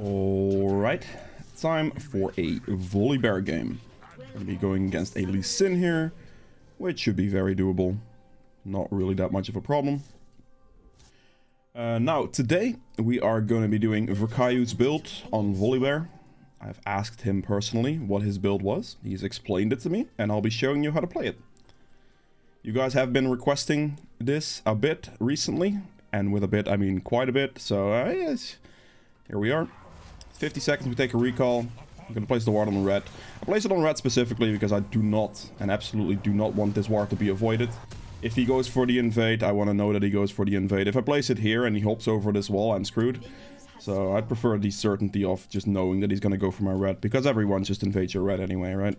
Alright, time for a Volibear game. Gonna be going against a Lee Sin here, which should be very doable. Not really that much of a problem. Now, today we are going to be doing Virkayu's build on Volibear. I've asked him personally what his build was. He's explained it to me, and I'll be showing you how to play it. You guys have been requesting this a bit recently, and with a bit I mean quite a bit, so yes, here we are. 50 seconds, we take a recall. I'm gonna place the ward on red. I place it on red specifically because I do not, and absolutely do not want this ward to be avoided. If he goes for the invade, I want to know that he goes for the invade. If I place it here and he hops over this wall, I'm screwed. So I'd prefer the certainty of just knowing that he's gonna go for my red, because everyone just invades your red anyway, right?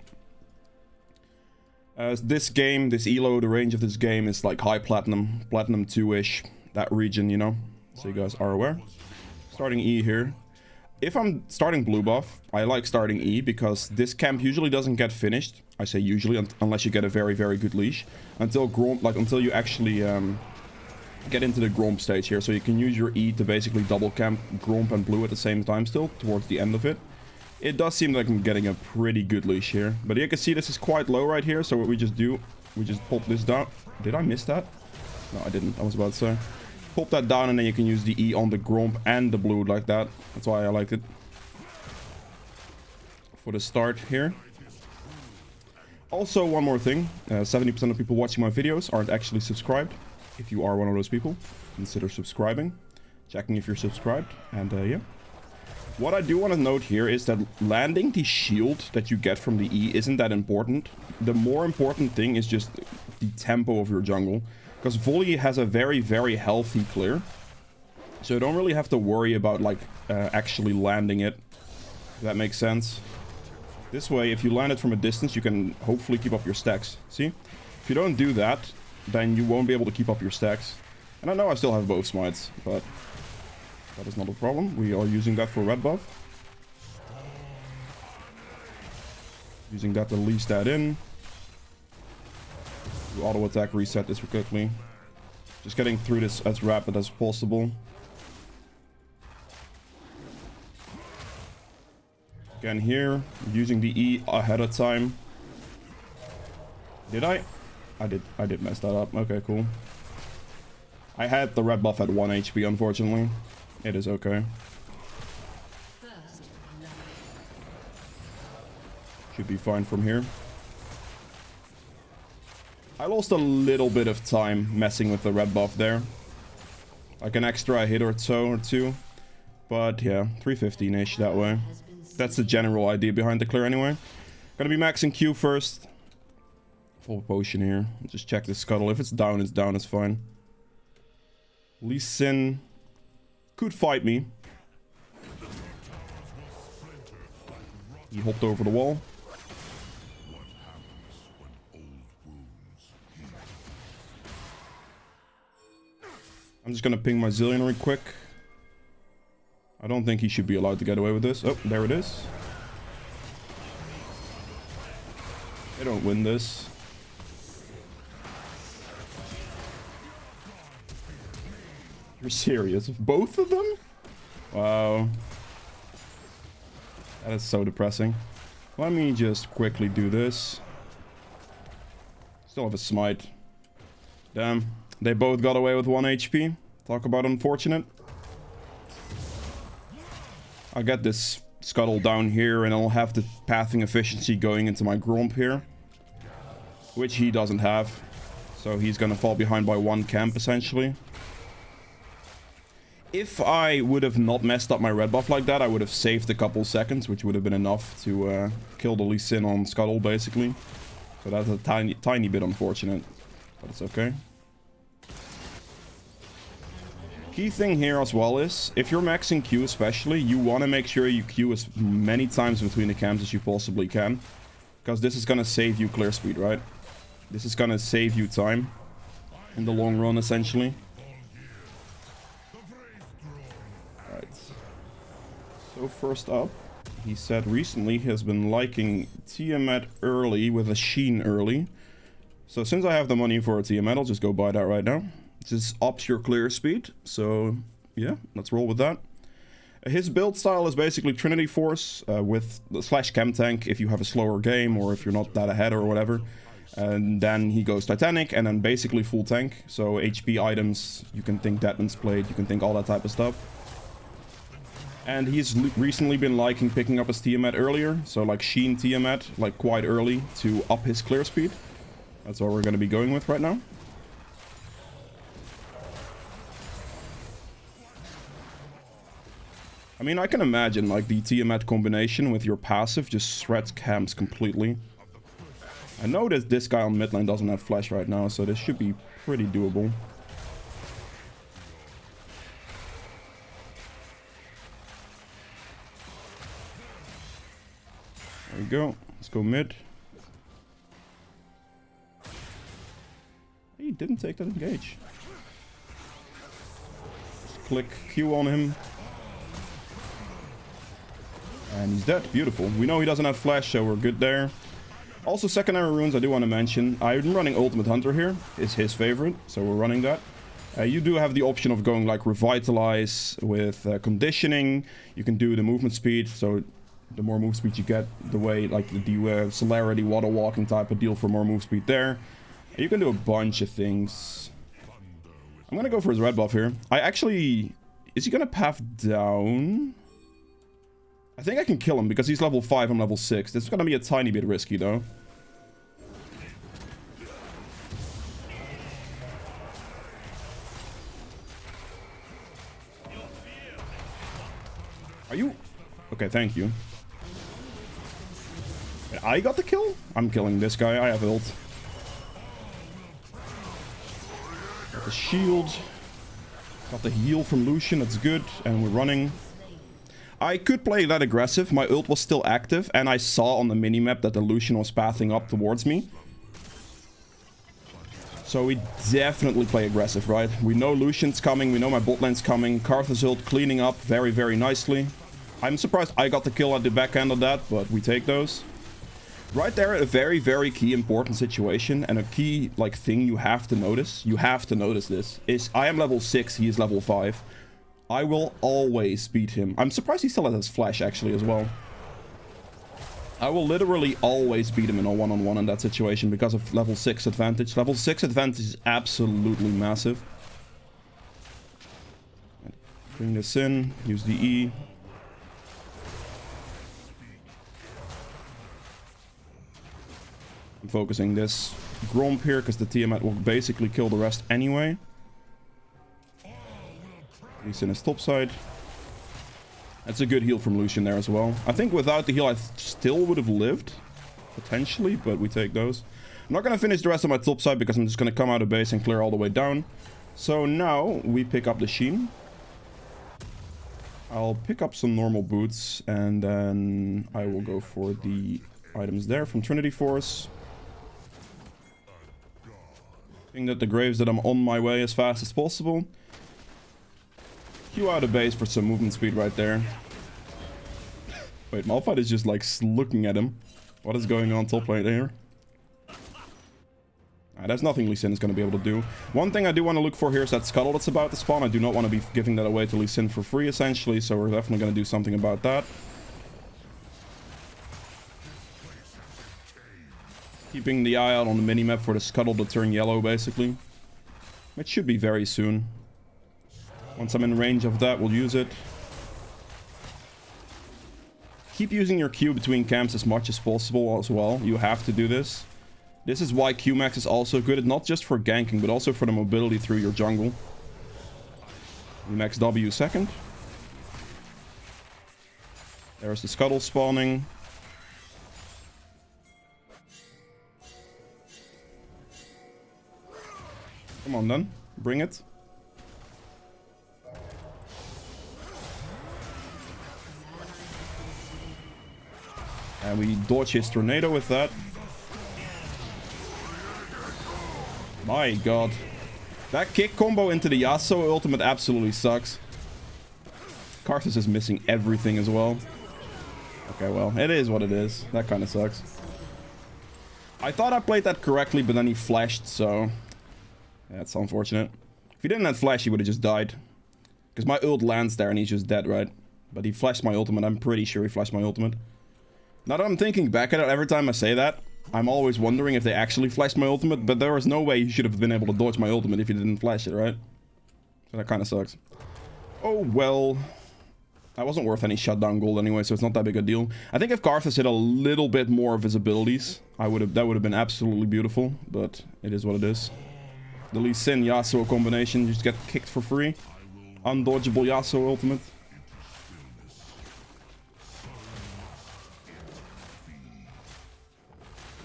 This game, this elo, the range of this game is like high platinum, platinum 2-ish, that region, you know? So you guys are aware. Starting E here. If I'm starting blue buff, I like starting E because this camp usually doesn't get finished. I say usually, unless you get a very, very good leash. Until Gromp, until you actually get into the Gromp stage here. So you can use your E to basically double camp Gromp and blue at the same time still, towards the end of it. It does seem like I'm getting a pretty good leash here. But you can see this is quite low right here. So what we just do, we just pop this down. Did I miss that? No, I didn't. I was about to say. Pop that down and then you can use the E on the Gromp and the blue like that. That's why I liked it. For the start here. Also, one more thing. 70% of people watching my videos aren't actually subscribed. If you are one of those people, consider subscribing. Checking if you're subscribed. And yeah. What I do want to note here is that landing the shield that you get from the E isn't that important. The more important thing is just the tempo of your jungle. Because Volley has a very, very healthy clear. So you don't really have to worry about, like, actually landing it. If that makes sense. This way, if you land it from a distance, you can hopefully keep up your stacks. See? If you don't do that, then you won't be able to keep up your stacks. And I know I still have both smites, but that is not a problem. We are using that for red buff. Using that to leash that in. Do auto attack, reset this quickly. Just getting through this as rapid as possible. Again here, using the E ahead of time. Did I? I did mess that up. Okay, cool. I had the red buff at 1 HP, unfortunately. It is okay. Should be fine from here. I lost a little bit of time messing with the red buff there. Like an extra hit or so or two. But yeah, 315-ish that way. That's the general idea behind the clear anyway. Gonna be maxing Q first. Full potion here. Just check the scuttle. If it's down, it's fine. Lee Sin could fight me. He hopped over the wall. I'm just gonna ping my Zillion real quick. I don't think he should be allowed to get away with this. Oh, there it is. They don't win this. You're serious? Both of them? Wow. That is so depressing. Let me just quickly do this. Still have a smite. Damn. They both got away with 1 HP. Talk about unfortunate. I'll get this scuttle down here and I'll have the pathing efficiency going into my Gromp here. Which he doesn't have. So he's gonna fall behind by 1 camp essentially. If I would have not messed up my red buff like that, I would have saved a couple seconds, which would have been enough to kill the Lee Sin on scuttle basically. So that's a tiny bit unfortunate. But it's okay. Key thing here as well is, if you're maxing Q especially, you want to make sure you Q as many times between the camps as you possibly can. Because this is going to save you clear speed, right? This is going to save you time in the long run, essentially. Alright. So first up, he said recently he has been liking Tiamat early with a Sheen early. So since I have the money for a Tiamat, I'll just go buy that right now. Just ups your clear speed, so yeah, let's roll with that. His build style is basically Trinity Force with slash chem tank if you have a slower game or if you're not that ahead or whatever. And then he goes Titanic and then basically full tank. So HP items, you can think Deadman's Blade, you can think all that type of stuff. And he's recently been liking picking up his Tiamat earlier. So like Sheen Tiamat, like quite early to up his clear speed. That's what we're going to be going with right now. I mean, I can imagine like the Tiamat combination with your passive just shreds camps completely. I know that this guy on mid lane doesn't have flash right now, so this should be pretty doable. There we go. Let's go mid. He didn't take that engage. Just click Q on him. And he's dead. Beautiful. We know he doesn't have flash, so we're good there. Also, secondary runes I do want to mention. I'm running Ultimate Hunter here. It's his favorite, so we're running that. You do have the option of going like Revitalize with conditioning. You can do the movement speed, so the more move speed you get, the way like the celerity, water walking type of deal for more move speed there. And you can do a bunch of things. I'm gonna go for his red buff here. Is he gonna path down? I think I can kill him because he's level 5, I'm level 6. This is gonna be a tiny bit risky though. Are you? Okay, thank you. I got the kill? I'm killing this guy. I have ult. Got the shield. Got the heal from Lucian. That's good. And we're running. I could play that aggressive. My ult was still active. And I saw on the minimap that the Lucian was pathing up towards me. So we definitely play aggressive, right? We know Lucian's coming. We know my bot lane's coming. Karthus ult cleaning up very, very nicely. I'm surprised I got the kill at the back end of that, but we take those. Right there, a very, very key important situation and a key like thing you have to notice. You have to notice this. Is I am level 6, he is level 5. I will always beat him. I'm surprised he still has flash actually as well. I will literally always beat him in a one-on-one in that situation because of level 6 advantage. Level 6 advantage is absolutely massive. Bring this in, use the E. I'm focusing this Gromp here because the Tiamat will basically kill the rest anyway. He's in his top side. That's a good heal from Lucian there as well. I think without the heal I still would have lived. Potentially, but we take those. I'm not going to finish the rest of my top side because I'm just going to come out of base and clear all the way down. So now we pick up the Sheen. I'll pick up some normal boots and then I will go for the items there from Trinity Force. Think that the graves that I'm on my way as fast as possible. Q out of base for some movement speed right there. Wait, Malphite is just like looking at him. What is going on top right here? There's nothing Lee Sin is going to be able to do. One thing I do want to look for here is that scuttle that's about to spawn. I do not want to be giving that away to Lee Sin for free essentially, so we're definitely going to do something about that. Keeping the eye out on the minimap for the scuttle to turn yellow, basically. It should be very soon. Once I'm in range of that, we'll use it. Keep using your Q between camps as much as possible as well. You have to do this. This is why Q-Max is also good. It's not just for ganking, but also for the mobility through your jungle. Max W second. There's the scuttle spawning. Come on then, bring it. And we dodge his tornado with that. My god. That kick combo into the Yasuo ultimate absolutely sucks. Karthus is missing everything as well. Okay, well, it is what it is. That kind of sucks. I thought I played that correctly, but then he flashed, so... That's unfortunate. If he didn't have flash, he would have just died. Because my ult lands there and he's just dead, right? But he flashed my ultimate. I'm pretty sure he flashed my ultimate. Now that I'm thinking back at it, every time I say that, I'm always wondering if they actually flashed my ultimate. But there was no way he should have been able to dodge my ultimate if he didn't flash it, right? So that kind of sucks. Oh, well. That wasn't worth any shutdown gold anyway, so it's not that big a deal. I think if Karthus hit a little bit more of his abilities, that would have been absolutely beautiful. But it is what it is. The Lee Sin Yasuo combination, you just get kicked for free. Undodgeable Yasuo ultimate.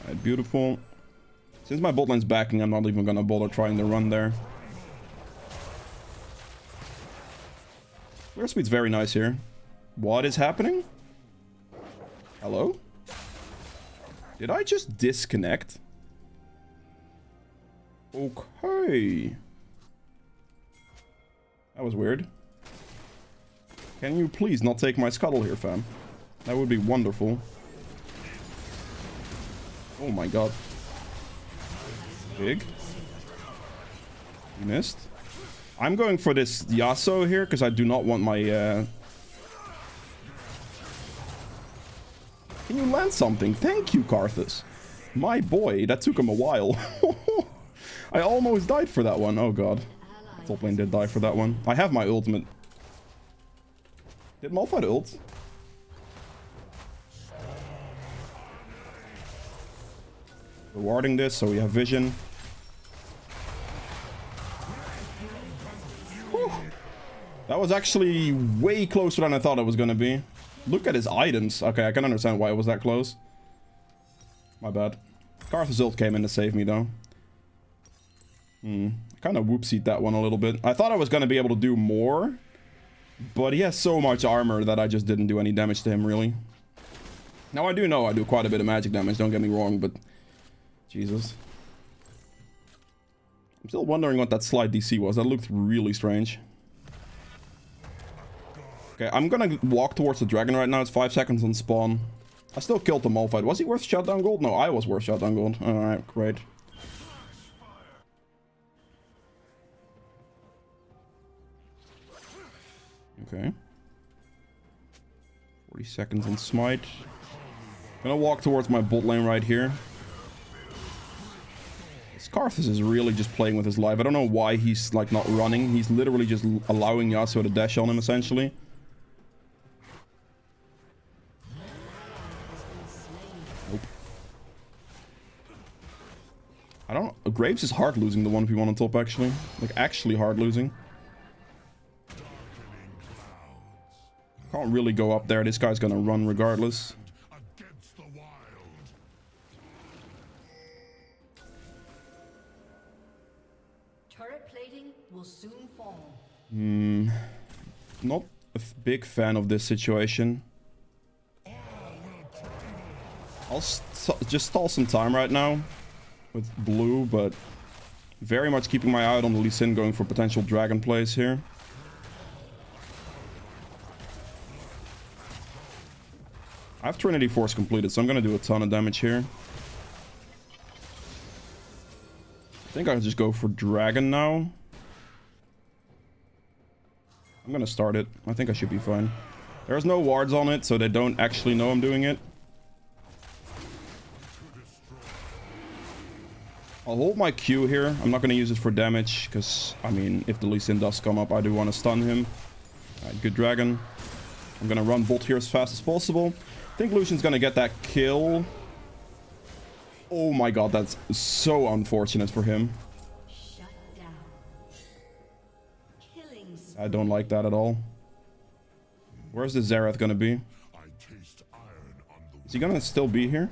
Alright, beautiful. Since my bot lane's backing, I'm not even gonna bother trying to run there. Clear speed's very nice here. What is happening? Hello? Did I just disconnect? Okay. That was weird. Can you please not take my scuttle here, fam? That would be wonderful. Oh my god. Big. You missed. I'm going for this Yasuo here because I do not want my... Can you land something? Thank you, Karthus. My boy, that took him a while. I almost died for that one. Oh god. Top lane did die for that one. I have my ultimate. Did Malphite ult? We're warding this, so we have vision. Whew. That was actually way closer than I thought it was gonna be. Look at his items. Okay, I can understand why it was that close. My bad. Karthus ult came in to save me, though. Kind of whoopsied that one a little bit. I thought I was gonna be able to do more, but he has so much armor that I just didn't do any damage to him, really. Now, I do know I do quite a bit of magic damage, don't get me wrong, but... Jesus. I'm still wondering what that slide DC was. That looked really strange. Okay, I'm gonna walk towards the dragon right now. It's 5 seconds on spawn. I still killed the Malphite. Was he worth shutdown gold? No, I was worth shutdown gold. Alright, great. Okay. 40 seconds on smite. Gonna walk towards my bot lane right here. Karthus is really just playing with his life. I don't know why he's like not running. He's literally just allowing Yasuo to dash on him essentially. Nope. I don't know. Graves is hard losing the 1v1 on top actually. Like actually hard losing. Can't really go up there. This guy's gonna run regardless. Soon fall. Not a big fan of this situation. I'll just stall some time right now with blue, but very much keeping my eye on the Lee Sin going for potential dragon plays here. I have Trinity Force completed, so I'm gonna do a ton of damage here. I think I'll just go for dragon now. I'm gonna start it. I think I should be fine. There's no wards on it, so they don't actually know I'm doing it. I'll hold my Q here. I'm not gonna use it for damage, because, I mean, if the Lee Sin does come up, I do want to stun him. Alright, good dragon. I'm gonna run bot here as fast as possible. I think Lucian's gonna get that kill. Oh my god, that's so unfortunate for him. I don't like that at all. Where's the Xerath gonna be? Is he gonna still be here?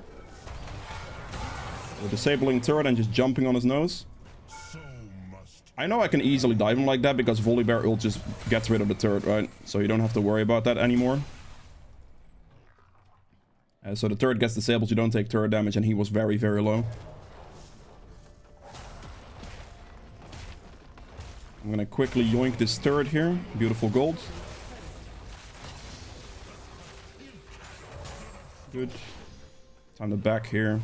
We're disabling turret and just jumping on his nose. I know I can easily dive him like that because Volibear ult just gets rid of the turret, right? So you don't have to worry about that anymore. So the turret gets disabled, you don't take turret damage, and he was very, very low. I'm gonna quickly yoink this turret here. Beautiful gold. Good. Time to back here.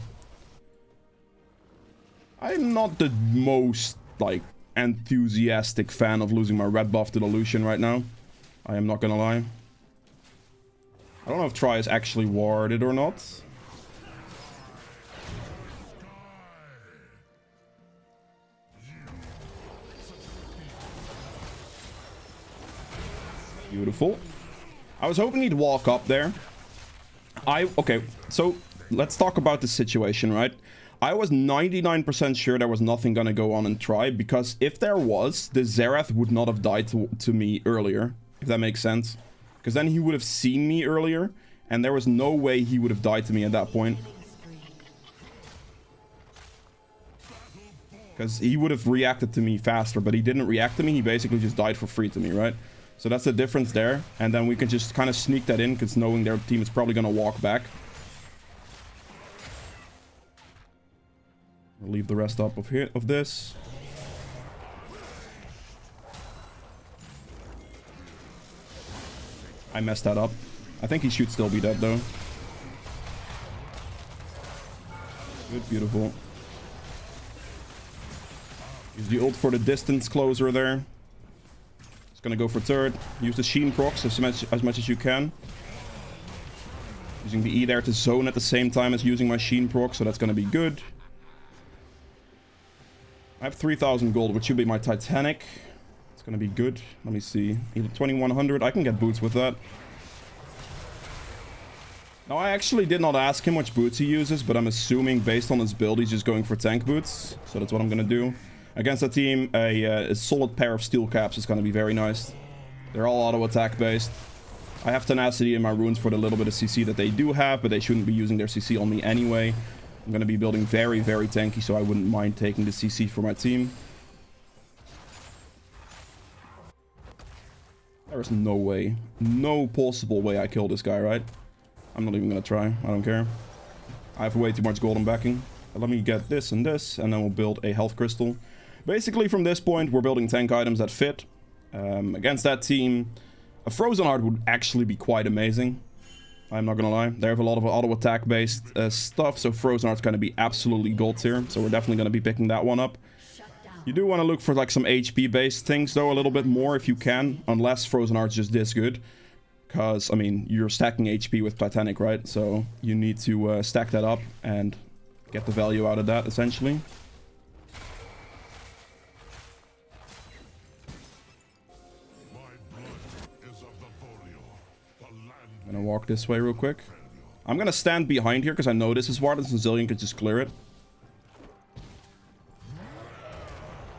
I'm not the most, like, enthusiastic fan of losing my red buff to the Lucian right now. I am not gonna lie. I don't know if Try is actually warded or not. Beautiful. I was hoping he'd walk up there. Okay, so let's talk about the situation, right? I was 99% sure there was nothing gonna go on in Try, because if there was, the Xerath would not have died to me earlier, if that makes sense. Because then he would have seen me earlier, and there was no way he would have died to me at that point. Because he would have reacted to me faster, but he didn't react to me, he basically just died for free to me, right? So that's the difference there, and then we can just kind of sneak that in, because knowing their team is probably gonna walk back. We'll leave the rest up of this. I messed that up. I think he should still be dead though. Good, beautiful. Use the ult for the distance closer there. It's gonna go for third. Use the Sheen procs as much as you can. Using the E there to zone at the same time as using my Sheen proc, so that's gonna be good. I have 3,000 gold, which should be my Titanic. It's gonna be good. Let me see. 2,100. I can get boots with that. Now, I actually did not ask him which boots he uses, but I'm assuming based on his build, he's just going for tank boots. So that's what I'm gonna do. Against the team, a solid pair of steel caps is gonna be very nice. They're all auto attack based. I have tenacity in my runes for the little bit of CC that they do have, but they shouldn't be using their CC on me anyway. I'm going to be building very, very tanky, so I wouldn't mind taking the CC for my team. There is no way, no possible way I kill this guy, right? I'm not even going to try. I don't care. I have way too much golden backing. Let me get this, and then we'll build a health crystal. Basically, from this point, we're building tank items that fit. Against that team, a Frozen Heart would actually be quite amazing. I'm not gonna lie. They have a lot of auto attack based stuff, so Frozen Heart's gonna be absolutely gold tier. So we're definitely gonna be picking that one up. You do want to look for like some HP based things though, a little bit more if you can, unless Frozen Heart's just this good. Because, I mean, you're stacking HP with Titanic, right? So you need to stack that up and get the value out of that, essentially. I'm gonna walk this way real quick. I'm gonna stand behind here because I know this is warded, and Zillion could just clear it.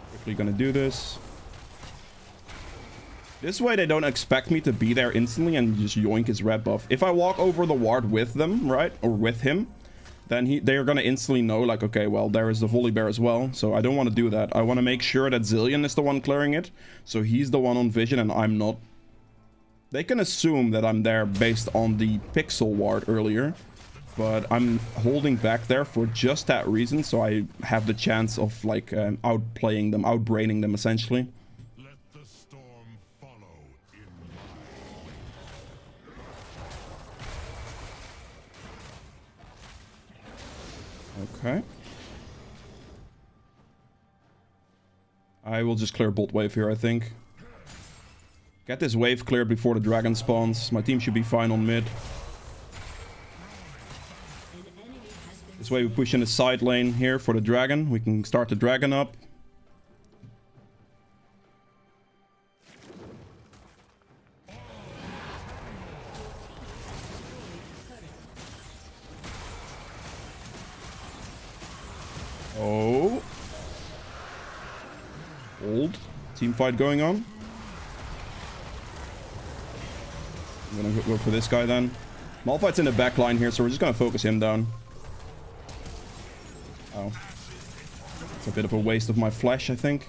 Quickly gonna do this. This way they don't expect me to be there instantly and just yoink his red buff. If I walk over the ward with them, right, or with him, then they're gonna instantly know, like, okay, well, there is the Volibear as well. So I don't want to do that. I want to make sure that Zillion is the one clearing it, so he's the one on vision and I'm not. They can assume that I'm there based on the pixel ward earlier, but I'm holding back there for just that reason, so I have the chance of, like, outplaying them, outbraining them, essentially. Let the storm follow in Okay. I will just clear bolt wave here, I think. Get this wave cleared before the dragon spawns. My team should be fine on mid. This way we push in the side lane here for the dragon. We can start the dragon up. Oh. Old. Team fight going on. I'm gonna go for this guy then. Malphite's in the back line here, so we're just gonna focus him down. Oh. It's a bit of a waste of my flash, I think.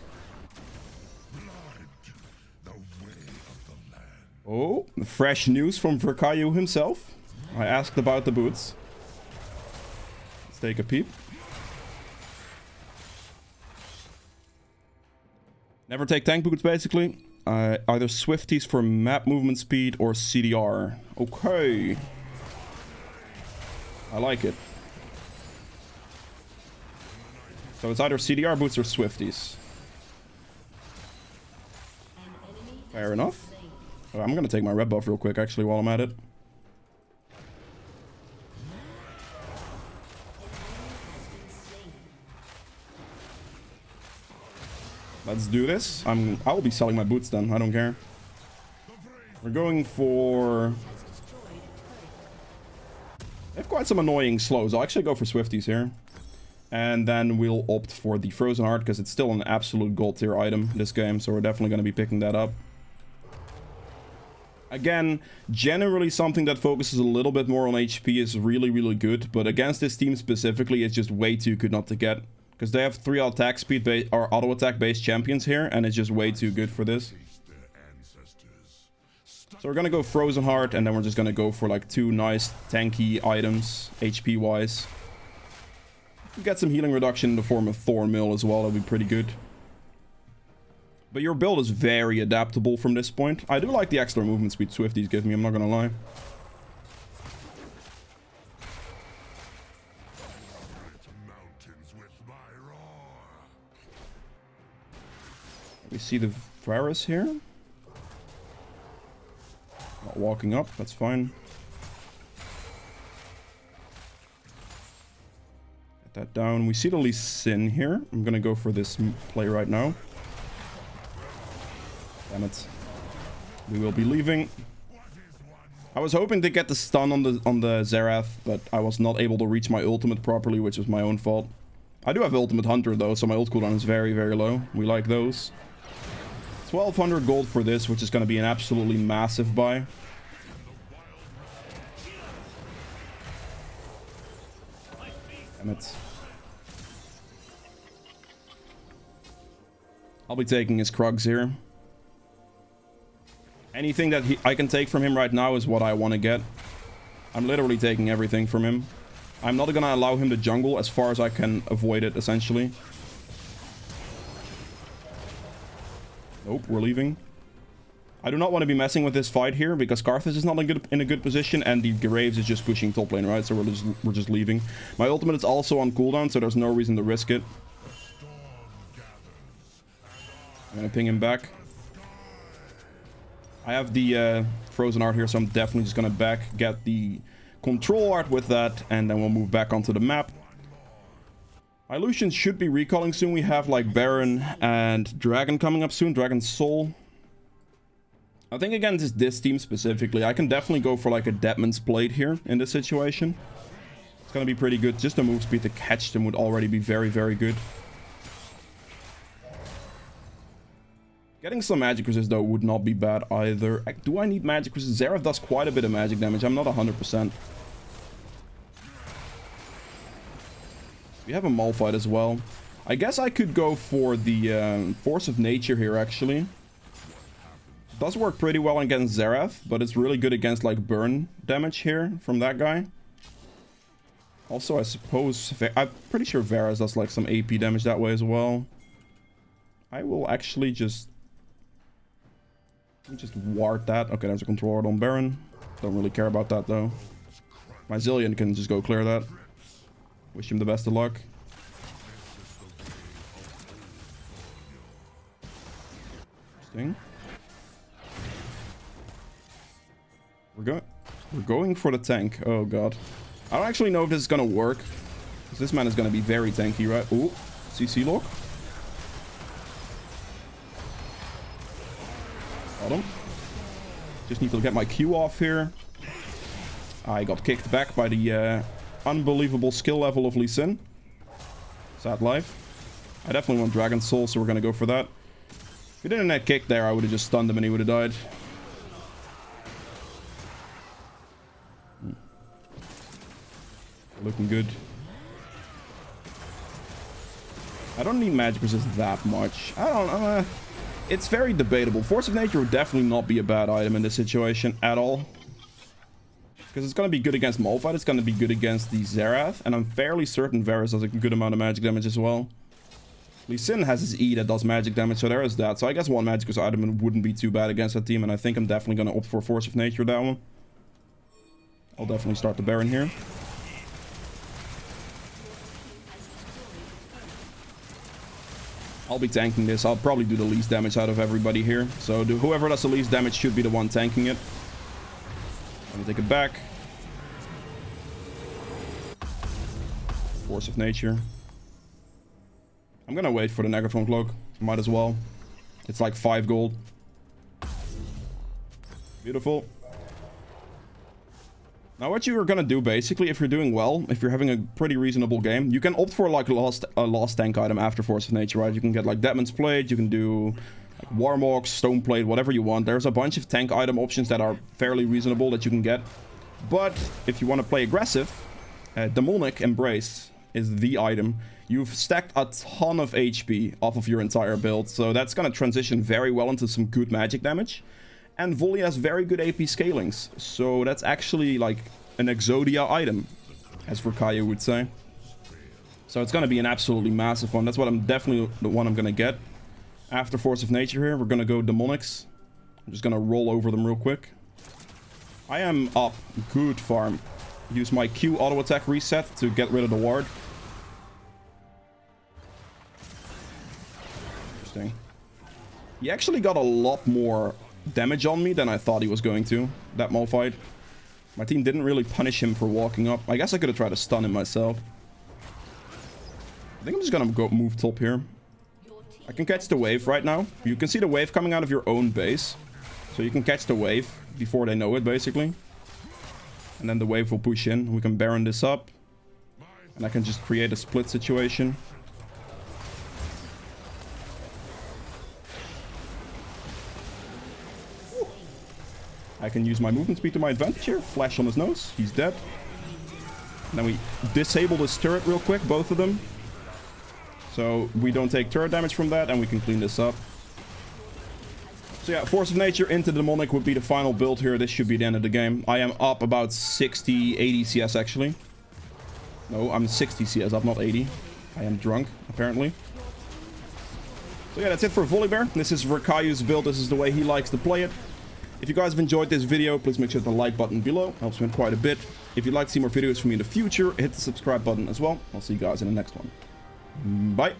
Oh, fresh news from Virkayu himself. I asked about the boots. Let's take a peep. Never take tank boots, basically. Either Swifties for map movement speed or CDR. Okay. I like it. So it's either CDR boots or Swifties. Fair enough. I'm gonna take my red buff real quick, actually, while I'm at it. Let's do this. I will be selling my boots then. I don't care. We're going for... They have quite some annoying slows. I'll actually go for Swifties here. And then we'll opt for the Frozen Heart because it's still an absolute gold tier item this game. So we're definitely going to be picking that up. Again, generally something that focuses a little bit more on HP is really, really good. But against this team specifically, it's just way too good not to get. Because they have 3 attack speed or auto attack based champions here, and it's just way too good for this. So we're gonna go Frozen Heart, and then we're just gonna go for like 2 nice tanky items, HP wise. We get some healing reduction in the form of Thorn Mill as well, that'll be pretty good. But your build is very adaptable from this point. I do like the extra movement speed Swifties give me, I'm not gonna lie. We see the Varus here. Not walking up, that's fine. Get that down. We see the Lee Sin here. I'm gonna go for this play right now. Damn it. We will be leaving. I was hoping to get the stun on the Xerath, but I was not able to reach my ultimate properly, which was my own fault. I do have Ultimate Hunter though, so my ult cooldown is very, very low. We like those. 1200 gold for this, which is going to be an absolutely massive buy. Damn it. I'll be taking his Krugs here. Anything that I can take from him right now is what I want to get. I'm literally taking everything from him. I'm not going to allow him to jungle as far as I can avoid it, essentially. Nope, we're leaving. I do not want to be messing with this fight here because Karthus is not in a good position and the Graves is just pushing top lane, right? So we're just leaving. My ultimate is also on cooldown, so there's no reason to risk it. I'm gonna ping him back. I have the Frozen Art here, so I'm definitely just gonna get the Control Art with that, and then we'll move back onto the map. My Lucians should be recalling soon. We have like Baron and Dragon coming up soon. Dragon's Soul. I think against this team specifically, I can definitely go for like a Deadman's Blade here in this situation. It's gonna be pretty good. Just the move speed to catch them would already be very, very good. Getting some magic resist though would not be bad either. Do I need magic resist? Xerath does quite a bit of magic damage. I'm not 100%. We have a Malphite as well. I guess I could go for the Force of Nature here, actually. It does work pretty well against Xerath, but it's really good against, like, burn damage here from that guy. Also, I suppose... I'm pretty sure Varus does, like, some AP damage that way as well. I will actually just ward that. Okay, there's a control ward on Baron. Don't really care about that, though. My Zillion can just go clear that. Wish him the best of luck. Interesting. We're going for the tank. Oh god. I don't actually know if this is gonna work. This man is gonna be very tanky, right? Ooh, CC lock. Got him. Just need to get my Q off here. I got kicked back by the unbelievable skill level of Lee Sin. Sad life. I definitely want Dragon Soul, so we're gonna go for that. If he didn't net kick there, I would have just stunned him and he would have died. Looking good. I don't need magic resist that much. I don't know. It's very debatable. Force of Nature would definitely not be a bad item in this situation at all. Because it's going to be good against Malphite, it's going to be good against the Xerath, and I'm fairly certain Varus does a good amount of magic damage as well. Lee Sin has his E that does magic damage, so there is that. So I guess one magic item wouldn't be too bad against that team, and I think I'm definitely going to opt for Force of Nature that one. I'll definitely start the Baron here. I'll be tanking this. I'll probably do the least damage out of everybody here. So whoever does the least damage should be the one tanking it. Let me take it back. Force of Nature. I'm gonna wait for the Negatron Cloak. Might as well. It's like 5 gold. Beautiful. Now what you are gonna do basically, if you're doing well, if you're having a pretty reasonable game, you can opt for like a lost tank item after Force of Nature, right? You can get like Deadman's Plate, you can do like Warmog, Stone Plate, whatever you want. There's a bunch of tank item options that are fairly reasonable that you can get. But if you want to play aggressive, Demonic Embrace is the item. You've stacked a ton of HP off of your entire build, so that's gonna transition very well into some good magic damage. And Volley has very good AP scalings, so that's actually like an Exodia item, as Virkayu would say. So it's gonna be an absolutely massive one. That's what I'm definitely the one I'm gonna get. After Force of Nature here, we're gonna go Demonics. I'm just gonna roll over them real quick. I am up. Good farm. Use my Q auto attack reset to get rid of the ward. Interesting. He actually got a lot more damage on me than I thought he was going to, that Malphite. My team didn't really punish him for walking up. I guess I could have tried to stun him myself. I think I'm just gonna go move top here. I can catch the wave right now. You can see the wave coming out of your own base. So you can catch the wave before they know it, basically. And then the wave will push in. We can Baron this up. And I can just create a split situation. I can use my movement speed to my advantage here. Flash on his nose. He's dead. And then we disable this turret real quick, both of them. So we don't take turret damage from that, and we can clean this up. So yeah, Force of Nature into Demonic would be the final build here. This should be the end of the game. I am up about 60, 80 CS actually. No, I'm 60 CS up, not 80. I am drunk, apparently. So yeah, that's it for Volibear. This is Virkayu's build. This is the way he likes to play it. If you guys have enjoyed this video, please make sure to hit the like button below. Helps me quite a bit. If you'd like to see more videos from me in the future, hit the subscribe button as well. I'll see you guys in the next one. Bye.